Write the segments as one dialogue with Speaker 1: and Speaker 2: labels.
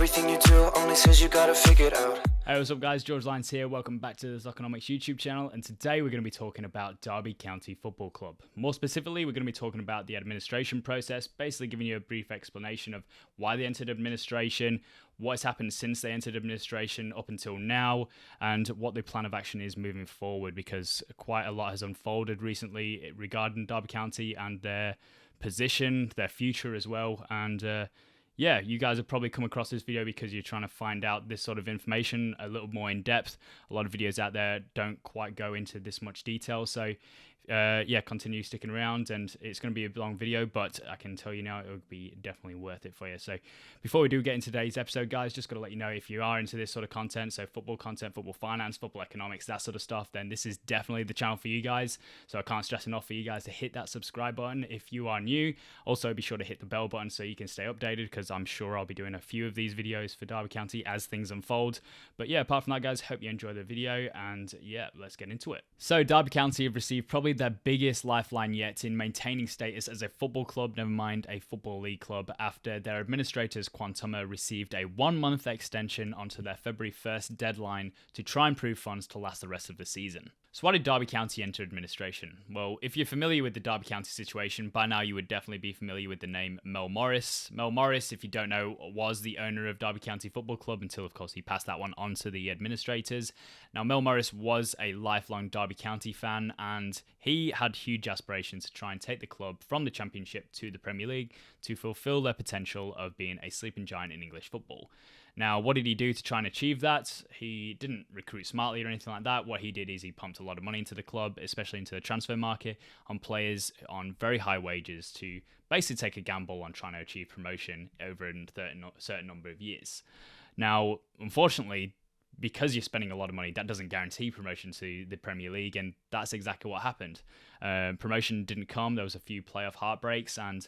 Speaker 1: Everything you do only says you gotta figure it out.
Speaker 2: Hey, what's up guys, George Lyons here, welcome back to the Soccernomics YouTube channel, and today we're going to be talking about Derby County Football Club. More specifically, we're going to be talking about the administration process, basically giving you a brief explanation of why they entered administration, what's happened since they entered administration up until now, and what the plan of action is moving forward, because quite a lot has unfolded recently regarding Derby County and their position, their future as well, and yeah, you guys have probably come across this video because you're trying to find out this sort of information a little more in depth. A lot of videos out there don't quite go into this much detail, so yeah, continue sticking around, and it's going to be a long video, but I can tell you now it will be definitely worth it for you. So before we do get into today's episode, guys, just got to let you know, if you are into this sort of content, so football content, football finance, football economics, that sort of stuff, then this is definitely the channel for you guys. So I can't stress enough for you guys to hit that subscribe button if you are new. Also, be sure to hit the bell button so you can stay updated, because I'm sure I'll be doing a few of these videos for Derby County as things unfold. But yeah, apart from that, guys, hope you enjoy the video, and yeah, let's get into it. So Derby County have received probably their biggest lifeline yet in maintaining status as a football club, never mind a football league club, after their administrators Quantuma received a 1-month extension onto their February 1st deadline to try and prove funds to last the rest of the season. So why did Derby County enter administration? Well, if you're familiar with the Derby County situation, by now you would definitely be familiar with the name Mel Morris. Mel Morris, if you don't know, was the owner of Derby County Football Club until, of course, he passed that one on to the administrators. Now, Mel Morris was a lifelong Derby County fan, and he had huge aspirations to try and take the club from the Championship to the Premier League to fulfill their potential of being a sleeping giant in English football. Now, what did he do to try and achieve that? He didn't recruit smartly or anything like that. What he did is he pumped a lot of money into the club, especially into the transfer market, on players on very high wages to basically take a gamble on trying to achieve promotion over a certain number of years. Now, unfortunately, because you're spending a lot of money, that doesn't guarantee promotion to the Premier League, and that's exactly what happened. Promotion didn't come. There was a few playoff heartbreaks, and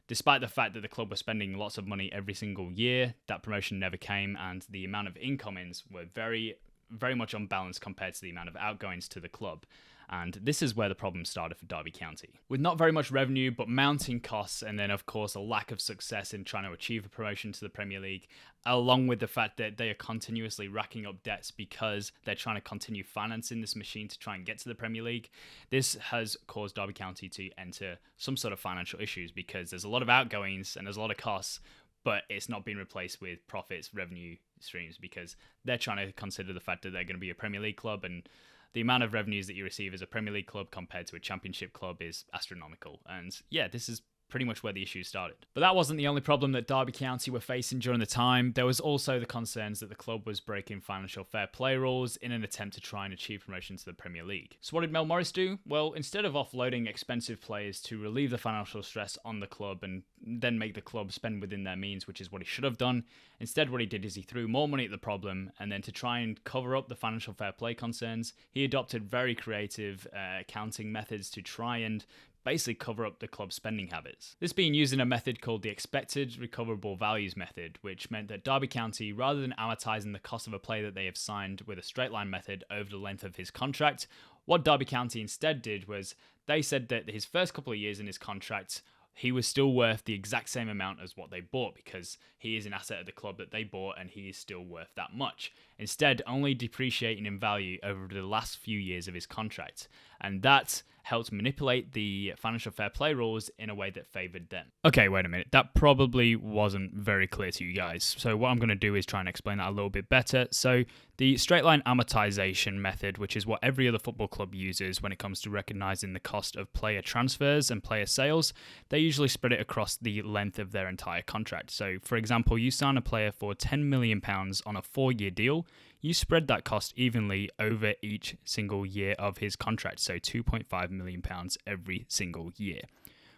Speaker 2: despite the fact that the club was spending lots of money every single year, that promotion never came, and the amount of incomings were very, very much unbalanced compared to the amount of outgoings to the club. And this is where the problem started for Derby County. With not very much revenue, but mounting costs, and then of course a lack of success in trying to achieve a promotion to the Premier League, along with the fact that they are continuously racking up debts because they're trying to continue financing this machine to try and get to the Premier League, this has caused Derby County to enter some sort of financial issues, because there's a lot of outgoings and there's a lot of costs, but it's not being replaced with profits, revenue streams, because they're trying to consider the fact that they're going to be a Premier League club, and the amount of revenues that you receive as a Premier League club compared to a Championship club is astronomical. And yeah, this is pretty much where the issue started. But that wasn't the only problem that Derby County were facing during the time. There was also the concerns that the club was breaking financial fair play rules in an attempt to try and achieve promotion to the Premier League. So what did Mel Morris do? Well, instead of offloading expensive players to relieve the financial stress on the club and then make the club spend within their means, which is what he should have done, instead what he did is he threw more money at the problem, and then to try and cover up the financial fair play concerns, he adopted very creative accounting methods to try and basically cover up the club's spending habits. This being used in a method called the expected recoverable values method, which meant that Derby County, rather than amortizing the cost of a player that they have signed with a straight line method over the length of his contract, what Derby County instead did was they said that his first couple of years in his contract, he was still worth the exact same amount as what they bought, because he is an asset of the club that they bought and he is still worth that much. Instead, only depreciating in value over the last few years of his contract. And that helped manipulate the financial fair play rules in a way that favored them. Okay, wait a minute. That probably wasn't very clear to you guys. So what I'm going to do is try and explain that a little bit better. So the straight line amortization method, which is what every other football club uses when it comes to recognizing the cost of player transfers and player sales, they usually spread it across the length of their entire contract. So for example, you sign a player for £10 million on a 4-year deal, you spread that cost evenly over each single year of his contract, so £2.5 million every single year.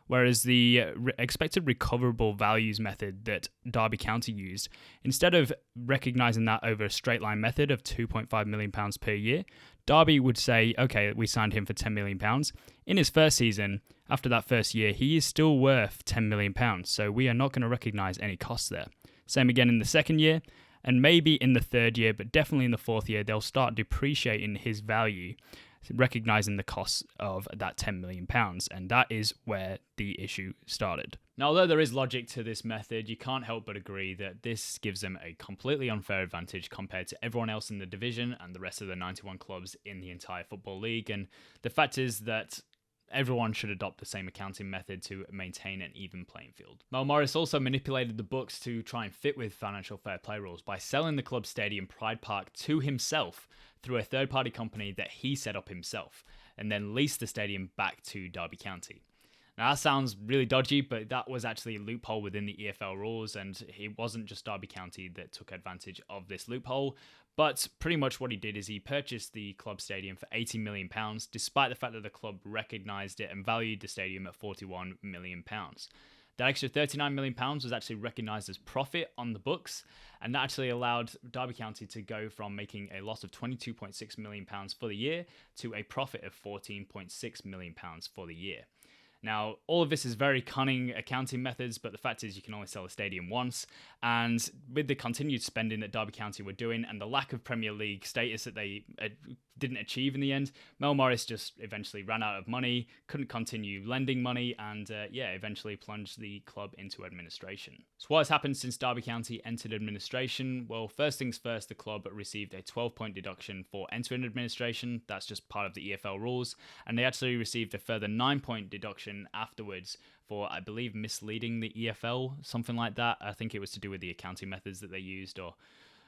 Speaker 2: Whereas the expected recoverable values method that Derby County used, instead of recognising that over a straight line method of £2.5 million per year, Derby would say, okay, we signed him for £10 million. In his first season, after that first year, he is still worth £10 million, so we are not going to recognise any costs there. Same again in the second year, and maybe in the third year, but definitely in the fourth year, they'll start depreciating his value recognising the cost of that £10 million. And that is where the issue started. Now, although there is logic to this method, you can't help but agree that this gives them a completely unfair advantage compared to everyone else in the division and the rest of the 91 clubs in the entire Football League. And the fact is that everyone should adopt the same accounting method to maintain an even playing field. Mel Morris also manipulated the books to try and fit with financial fair play rules by selling the club stadium Pride Park to himself through a third-party company that he set up himself, and then leased the stadium back to Derby County. Now, that sounds really dodgy, but that was actually a loophole within the EFL rules, and it wasn't just Derby County that took advantage of this loophole. But pretty much what he did is he purchased the club stadium for £80 million, despite the fact that the club recognised it and valued the stadium at £41 million. That extra £39 million was actually recognised as profit on the books, and that actually allowed Derby County to go from making a loss of £22.6 million for the year to a profit of £14.6 million for the year. Now, all of this is very cunning accounting methods, but the fact is you can only sell a stadium once, and with the continued spending that Derby County were doing and the lack of Premier League status that they didn't achieve in the end, Mel Morris just eventually ran out of money, couldn't continue lending money, and eventually plunged the club into administration. So what has happened since Derby County entered administration? Well, first things first, the club received a 12-point deduction for entering administration. That's just part of the EFL rules, and they actually received a further 9-point deduction afterwards for, I believe, misleading the EFL, something like that. I think it was to do with the accounting methods that they used or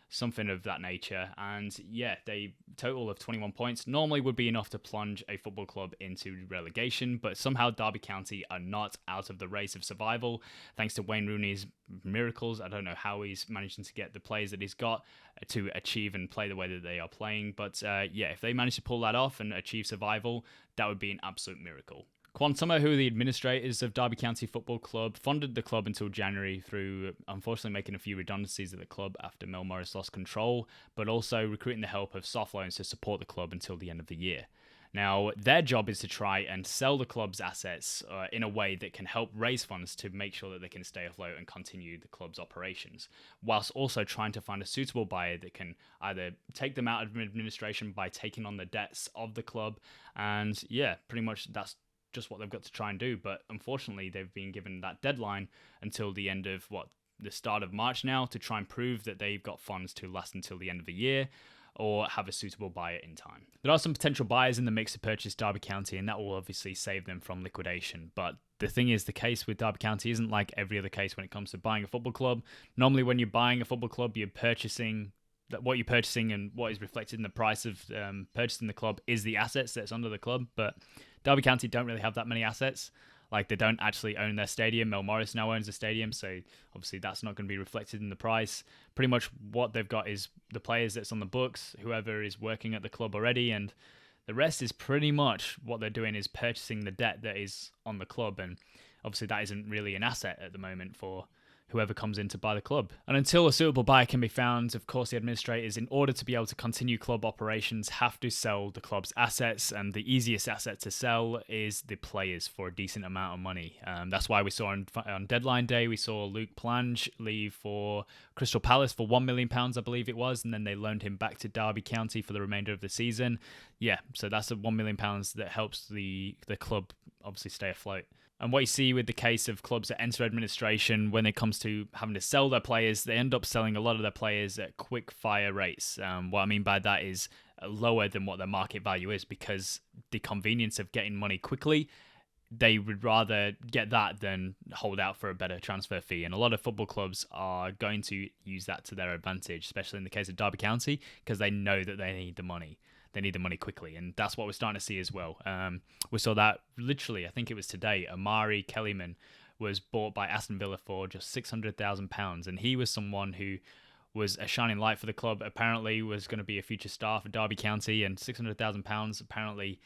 Speaker 2: something of that nature. And yeah, they total of 21 points normally would be enough to plunge a football club into relegation, but somehow Derby County are not out of the race of survival thanks to Wayne Rooney's miracles. I don't know how he's managing to get the players that he's got to achieve and play the way that they are playing, but if they manage to pull that off and achieve survival, that would be an absolute miracle. Quantuma, who are the administrators of Derby County Football Club, funded the club until January through unfortunately making a few redundancies at the club after Mel Morris lost control, but also recruiting the help of soft loans to support the club until the end of the year. Now, their job is to try and sell the club's assets in a way that can help raise funds to make sure that they can stay afloat and continue the club's operations, whilst also trying to find a suitable buyer that can either take them out of administration by taking on the debts of the club, and pretty much that's just what they've got to try and do. But unfortunately, they've been given that deadline until the end of the start of March now to try and prove that they've got funds to last until the end of the year or have a suitable buyer in time. There are some potential buyers in the mix to purchase Derby County, and that will obviously save them from liquidation. But the thing is, the case with Derby County isn't like every other case when it comes to buying a football club. Normally, when you're buying a football club, you're purchasing what you're purchasing, and what is reflected in the price of purchasing the club is the assets that's under the club. But Derby County don't really have that many assets. Like, they don't actually own their stadium. Mel Morris now owns the stadium, so obviously that's not going to be reflected in the price. Pretty much what they've got is the players that's on the books, whoever is working at the club already, and the rest is pretty much what they're doing is purchasing the debt that is on the club, and obviously that isn't really an asset at the moment for whoever comes in to buy the club. And until a suitable buyer can be found, of course, the administrators, in order to be able to continue club operations, have to sell the club's assets, and the easiest asset to sell is the players for a decent amount of money. That's why we saw on deadline day, we saw Luke Plange leave for Crystal Palace for £1 million, I believe it was, and then they loaned him back to Derby County for the remainder of the season. So that's the £1 million that helps the club obviously stay afloat. And what you see with the case of clubs that enter administration, when it comes to having to sell their players, they end up selling a lot of their players at quick fire rates. What I mean by that is lower than what their market value is, because the convenience of getting money quickly, they would rather get that than hold out for a better transfer fee. And a lot of football clubs are going to use that to their advantage, especially in the case of Derby County, because they know that they need the money. They need the money quickly, and that's what we're starting to see as well. We saw that literally, I think it was today, Amari Kellyman was bought by Aston Villa for just £600,000, and he was someone who was a shining light for the club, apparently was going to be a future star for Derby County, and £600,000 apparently,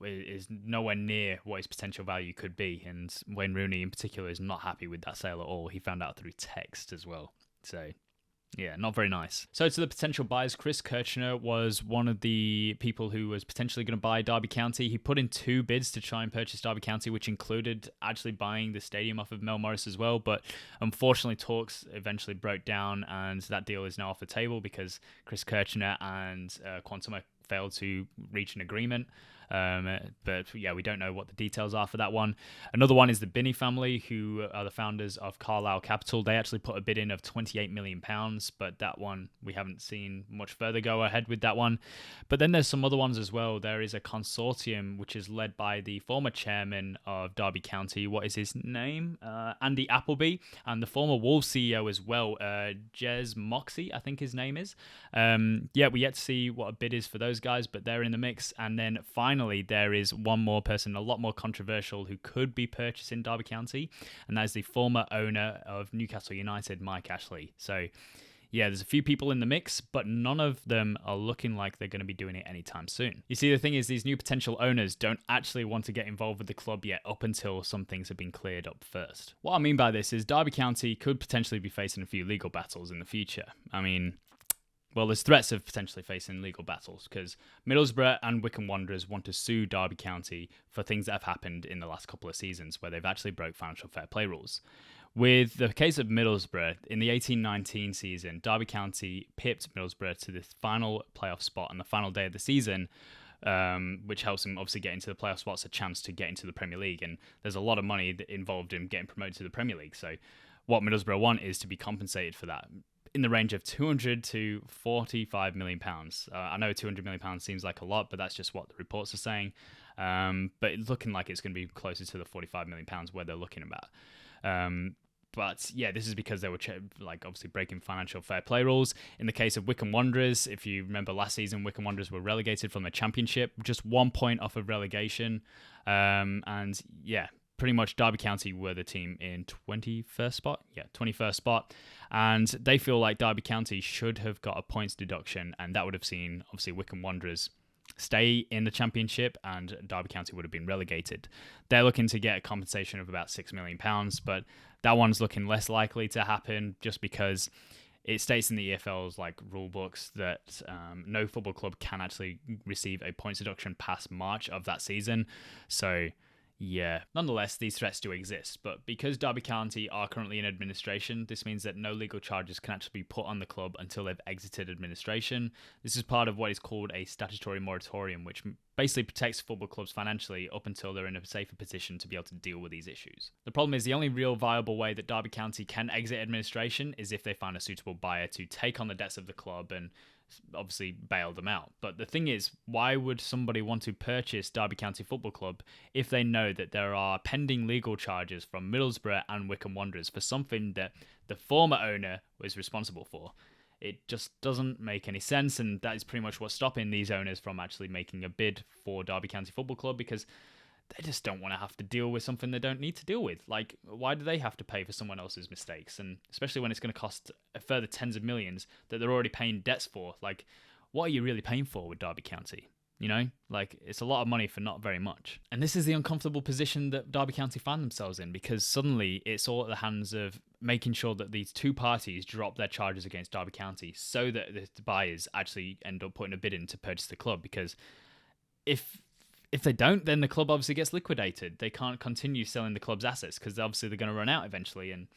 Speaker 2: is nowhere near what his potential value could be, and Wayne Rooney in particular is not happy with that sale at all. He found out through text as well, so not very nice. So to the potential buyers, Chris Kirchner was one of the people who was potentially going to buy Derby County. He put in 2 bids to try and purchase Derby County, which included actually buying the stadium off of Mel Morris as well. But unfortunately, talks eventually broke down, and that deal is now off the table because Chris Kirchner and Quantuma failed to reach an agreement. But yeah, we don't know what the details are for that one. Another one is the Binney family, who are the founders of Carlisle Capital. They actually put a bid in of £28 million, but that one, we haven't seen much further go ahead with that one. But then there's some other ones as well. There is a consortium which is led by the former chairman of Derby County. What is his name? Andy Appleby, and the former Wolves CEO as well, Jez Moxie, I think his name is. Yeah, we yet to see what a bid is for those guys, but they're in the mix. And then finally, there is one more person, a lot more controversial, who could be purchasing Derby County, and that is the former owner of Newcastle United, Mike Ashley. So yeah, there's a few people in the mix, but none of them are looking like they're going to be doing it anytime soon. You see, the thing is, these new potential owners don't actually want to get involved with the club yet, up until some things have been cleared up first. What I mean by this is Derby County could potentially be facing a few legal battles in the future. I mean, well, there's threats of potentially facing legal battles because Middlesbrough and Wycombe Wanderers want to sue Derby County for things that have happened in the last couple of seasons where they've actually broke financial fair play rules. With the case of Middlesbrough, in the 18-19 season, Derby County pipped Middlesbrough to the final playoff spot on the final day of the season, which helps them obviously get into the playoff spots, a chance to get into the Premier League. And there's a lot of money involved in getting promoted to the Premier League. So what Middlesbrough want is to be compensated for that, in the range of £200 to £45 million. I know £200 million seems like a lot, but that's just what the reports are saying. But it's looking like it's going to be closer to the £45 million where they're looking about. But yeah, this is because they were obviously breaking financial fair play rules. In the case of Wycombe Wanderers, if you remember last season, Wycombe Wanderers were relegated from the Championship, just 1 point off of relegation. And yeah, pretty much Derby County were the team in 21st spot. Yeah, 21st spot. And they feel like Derby County should have got a points deduction, and that would have seen, obviously, Wycombe Wanderers stay in the Championship and Derby County would have been relegated. They're looking to get a compensation of about £6 million, but that one's looking less likely to happen just because it states in the EFL's rule books that no football club can actually receive a points deduction past March of that season. So yeah, nonetheless, these threats do exist, but because Derby County are currently in administration, this means that no legal charges can actually be put on the club until they've exited administration. This is part of what is called a statutory moratorium, which basically protects football clubs financially up until they're in a safer position to be able to deal with these issues. The problem is the only real viable way that Derby County can exit administration is if they find a suitable buyer to take on the debts of the club and obviously bail them out. But the thing is, why would somebody want to purchase Derby County Football Club if they know that there are pending legal charges from Middlesbrough and Wycombe Wanderers for something that the former owner was responsible for? It just doesn't make any sense, and that is pretty much what's stopping these owners from actually making a bid for Derby County Football Club, because they just don't want to have to deal with something they don't need to deal with. Why do they have to pay for someone else's mistakes? And especially when it's going to cost a further tens of millions that they're already paying debts for. What are you really paying for with Derby County? You know, it's a lot of money for not very much. And this is the uncomfortable position that Derby County find themselves in, because suddenly it's all at the hands of making sure that these two parties drop their charges against Derby County so that the buyers actually end up putting a bid in to purchase the club. Because if they don't, then the club obviously gets liquidated. They can't continue selling the club's assets because obviously they're going to run out eventually, and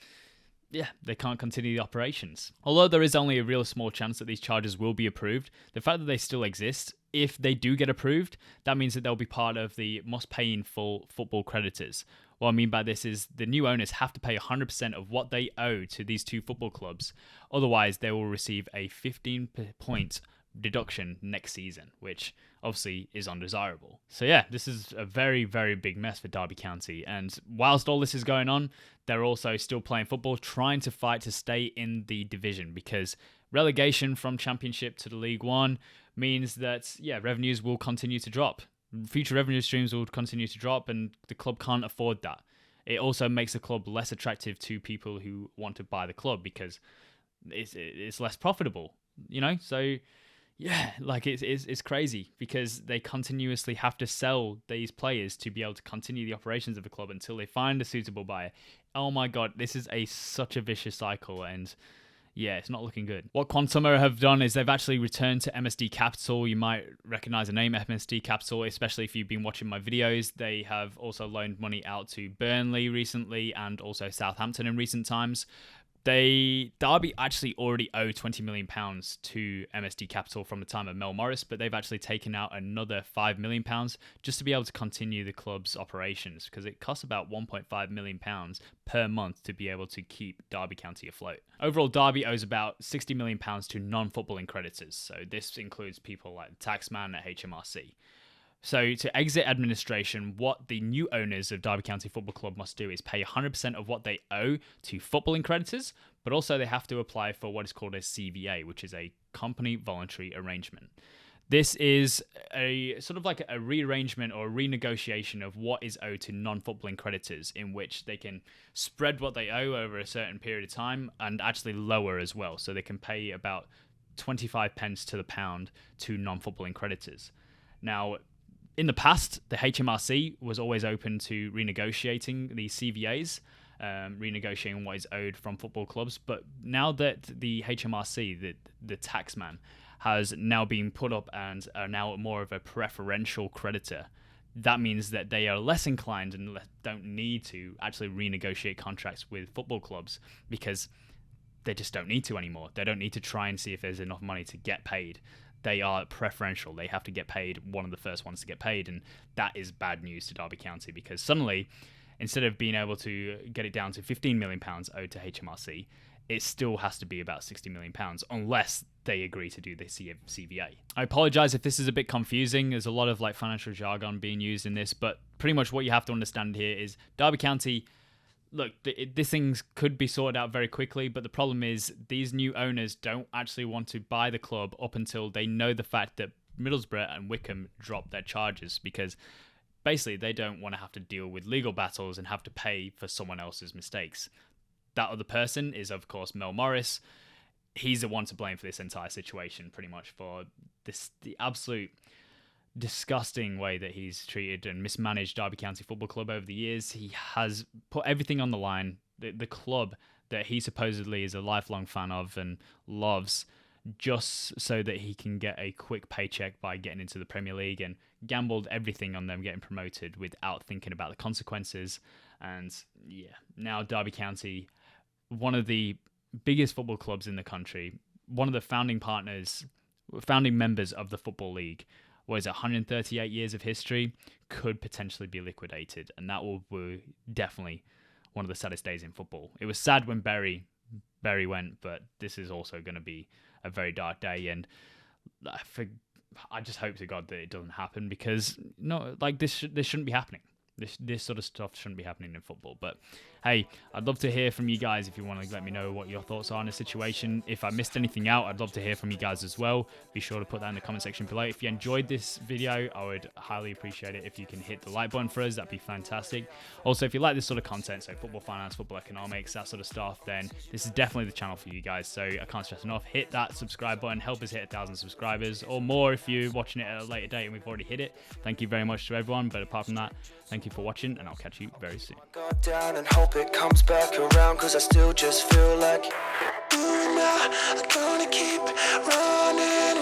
Speaker 2: yeah, they can't continue the operations. Although there is only a real small chance that these charges will be approved, the fact that they still exist, if they do get approved, that means that they'll be part of the must pay in full football creditors. What I mean by this is the new owners have to pay 100% of what they owe to these two football clubs. Otherwise, they will receive a 15-point deduction next season, which obviously is undesirable. So yeah, this is a very, very big mess for Derby County. And whilst all this is going on, they're also still playing football, trying to fight to stay in the division, because relegation from Championship to the League One means that, yeah, revenues will continue to drop. Future revenue streams will continue to drop, and the club can't afford that. It also makes the club less attractive to people who want to buy the club because it's less profitable, you know? So yeah, it's crazy because they continuously have to sell these players to be able to continue the operations of the club until they find a suitable buyer. Oh my God, this is such a vicious cycle, and yeah, it's not looking good. What Quantuma have done is they've actually returned to MSD Capital. You might recognize the name MSD Capital, especially if you've been watching my videos. They have also loaned money out to Burnley recently and also Southampton in recent times. Derby actually already owe £20 million to MSD Capital from the time of Mel Morris, but they've actually taken out another £5 million just to be able to continue the club's operations, because it costs about £1.5 million per month to be able to keep Derby County afloat. Overall, Derby owes about £60 million to non-footballing creditors, so this includes people like the taxman at HMRC. So to exit administration, what the new owners of Derby County Football Club must do is pay 100% of what they owe to footballing creditors, but also they have to apply for what is called a CVA, which is a company voluntary arrangement. This is a sort of like a rearrangement or a renegotiation of what is owed to non-footballing creditors, in which they can spread what they owe over a certain period of time and actually lower as well. So they can pay about 25 pence to the pound to non-footballing creditors. Now, in the past, the HMRC was always open to renegotiating the CVAs, renegotiating what is owed from football clubs. But now that the HMRC, the taxman, has now been put up and are now more of a preferential creditor, that means that they are less inclined and don't need to actually renegotiate contracts with football clubs, because they just don't need to anymore. They don't need to try and see if there's enough money to get paid. They are preferential. They have to get paid, one of the first ones to get paid, and that is bad news to Derby County, because suddenly, instead of being able to get it down to £15 million owed to HMRC, it still has to be about £60 million unless they agree to do the CVA. I apologize if this is a bit confusing. There's a lot of financial jargon being used in this, but pretty much what you have to understand here is Derby County, look, these things could be sorted out very quickly, but the problem is these new owners don't actually want to buy the club up until they know the fact that Middlesbrough and Wycombe drop their charges, because basically they don't want to have to deal with legal battles and have to pay for someone else's mistakes. That other person is, of course, Mel Morris. He's the one to blame for this entire situation, pretty much, for the absolute disgusting way that he's treated and mismanaged Derby County Football Club over the years. He has put everything on the line. The club that he supposedly is a lifelong fan of and loves, just so that he can get a quick paycheck by getting into the Premier League, and gambled everything on them getting promoted without thinking about the consequences. And yeah, now Derby County, one of the biggest football clubs in the country, one of the founding members of the Football League, was 138 years of history, could potentially be liquidated. And that will be definitely one of the saddest days in football. It was sad when Barry went, but this is also going to be a very dark day. And I just hope to God that it doesn't happen, because this shouldn't be happening. This sort of stuff shouldn't be happening in football. But hey, I'd love to hear from you guys if you want to let me know what your thoughts are on the situation. If I missed anything out, I'd love to hear from you guys as well. Be sure to put that in the comment section below. If you enjoyed this video, I would highly appreciate it if you can hit the like button for us. That'd be fantastic. Also, if you like this sort of content, so football finance, football economics, that sort of stuff, then this is definitely the channel for you guys. So I can't stress enough, hit that subscribe button. Help us hit 1,000 subscribers or more if you're watching it at a later date and we've already hit it. Thank you very much to everyone. But apart from that, thank you for watching, and I'll catch you very soon.
Speaker 1: Got down and hope it comes back around, cause I still just feel like I'm gonna keep running